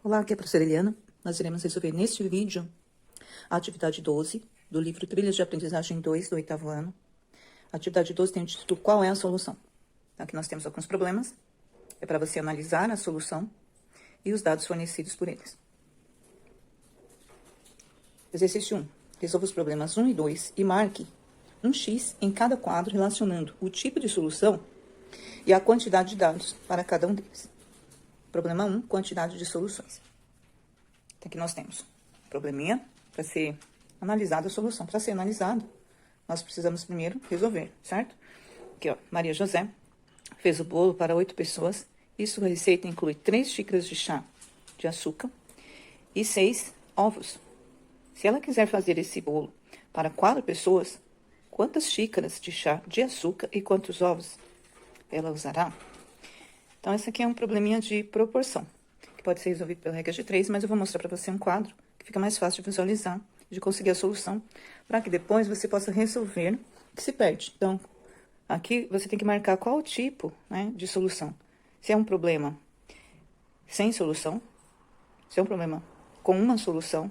Olá, aqui é a professora Eliana. Nós iremos resolver neste vídeo a atividade 12 do livro Trilhas de Aprendizagem 2 do 8º ano. A atividade 12 tem o título Qual é a solução? Aqui nós temos alguns problemas. É para você analisar a solução e os dados fornecidos por eles. Exercício 1. Resolva os problemas 1 e 2 e marque um X em cada quadro relacionando o tipo de solução e a quantidade de dados para cada um deles. Problema 1, quantidade de soluções. Então, aqui nós temos probleminha para ser analisada a solução. Para ser analisada, nós precisamos primeiro resolver, certo? Aqui, ó, Maria José fez o bolo para 8 pessoas e sua receita inclui 3 xícaras de chá de açúcar e 6 ovos. Se ela quiser fazer esse bolo para 4 pessoas, quantas xícaras de chá de açúcar e quantos ovos ela usará? Então, esse aqui é um probleminha de proporção, que pode ser resolvido pela regra de 3, mas eu vou mostrar para você um quadro que fica mais fácil de visualizar, de conseguir a solução, para que depois você possa resolver o que se perde. Então, aqui você tem que marcar qual o tipo, né, de solução. Se é um problema sem solução, se é um problema com uma solução,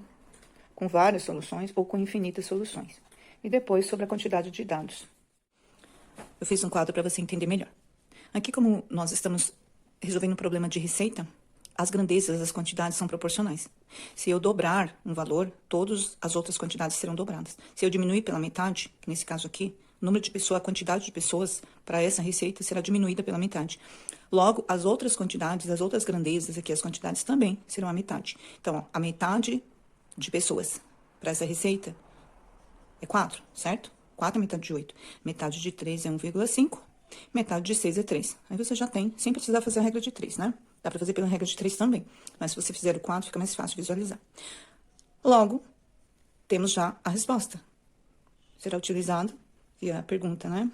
com várias soluções ou com infinitas soluções. E depois sobre a quantidade de dados. Eu fiz um quadro para você entender melhor. Aqui, como nós estamos resolvendo um problema de receita, as grandezas das quantidades são proporcionais. Se eu dobrar um valor, todas as outras quantidades serão dobradas. Se eu diminuir pela metade, que nesse caso aqui, o número de pessoas, a quantidade de pessoas para essa receita será diminuída pela metade. Logo, as outras quantidades, as outras grandezas aqui, as quantidades também serão a metade. Então, ó, a metade de pessoas para essa receita é 4, certo? 4 é metade de 8. Metade de 3 é 1,5. Metade de 6 é 3. Aí você já tem, sem precisar fazer a regra de 3, né? Dá pra fazer pela regra de 3 também. Mas se você fizer o 4, fica mais fácil de visualizar. Logo, temos já a resposta. Será utilizada via a pergunta, né?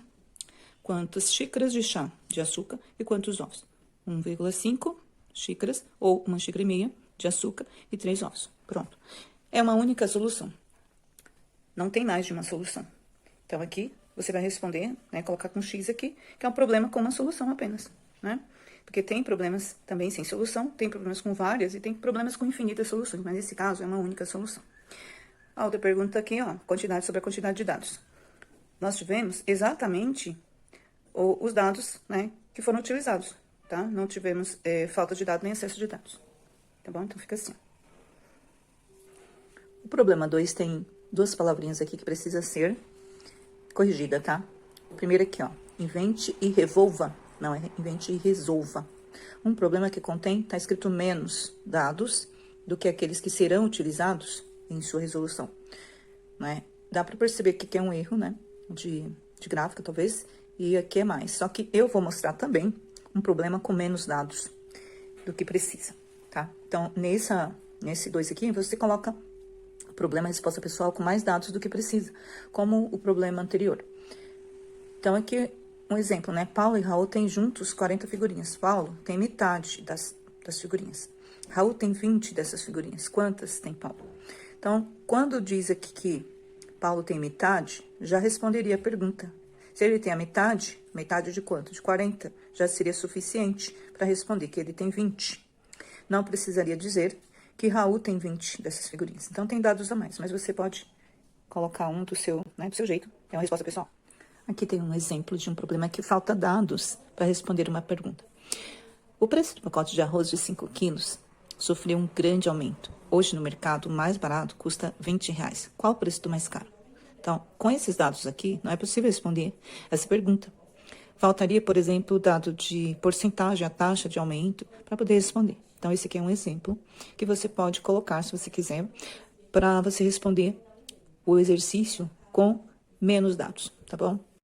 Quantas xícaras de chá de açúcar e quantos ovos? 1,5 xícaras ou 1,5 xícara de açúcar e 3 ovos. Pronto. É uma única solução. Não tem mais de uma solução. Então, aqui, você vai responder, né, colocar com X aqui, que é um problema com uma solução apenas, né? Porque tem problemas também sem solução, tem problemas com várias e tem problemas com infinitas soluções, mas nesse caso é uma única solução. A outra pergunta aqui, ó, quantidade sobre a quantidade de dados. Nós tivemos exatamente os dados, né, que foram utilizados, tá? Não tivemos falta de dados nem excesso de dados, tá bom? Então, fica assim. O problema 2 tem 2 palavrinhas aqui que precisa ser corrigida, tá? Primeiro aqui, ó, invente e revolva. Não, é invente e resolva. Um problema que contém, tá escrito menos dados do que aqueles que serão utilizados em sua resolução, né? Dá para perceber que é um erro, né? De gráfica, talvez, e aqui é mais. Só que eu vou mostrar também um problema com menos dados do que precisa, tá? Então, nesse 2 aqui, você coloca problema resposta pessoal com mais dados do que precisa, como o problema anterior. Então, aqui um exemplo, né? Paulo e Raul têm juntos 40 figurinhas. Paulo tem metade das figurinhas. Raul tem 20 dessas figurinhas. Quantas tem Paulo? Então, quando diz aqui que Paulo tem metade, já responderia a pergunta. Se ele tem a metade de quanto? De 40, já seria suficiente para responder que ele tem 20. Não precisaria dizer que Raul tem 20 dessas figurinhas. Então, tem dados a mais, mas você pode colocar um do seu jeito. É uma resposta pessoal. Aqui tem um exemplo de um problema que falta dados para responder uma pergunta. O preço do pacote de arroz de 5 quilos sofreu um grande aumento. Hoje, no mercado, o mais barato custa R$20. Qual o preço do mais caro? Então, com esses dados aqui, não é possível responder essa pergunta. Faltaria, por exemplo, o dado de porcentagem, a taxa de aumento, para poder responder. Então, esse aqui é um exemplo que você pode colocar, se você quiser, para você responder o exercício com menos dados, tá bom?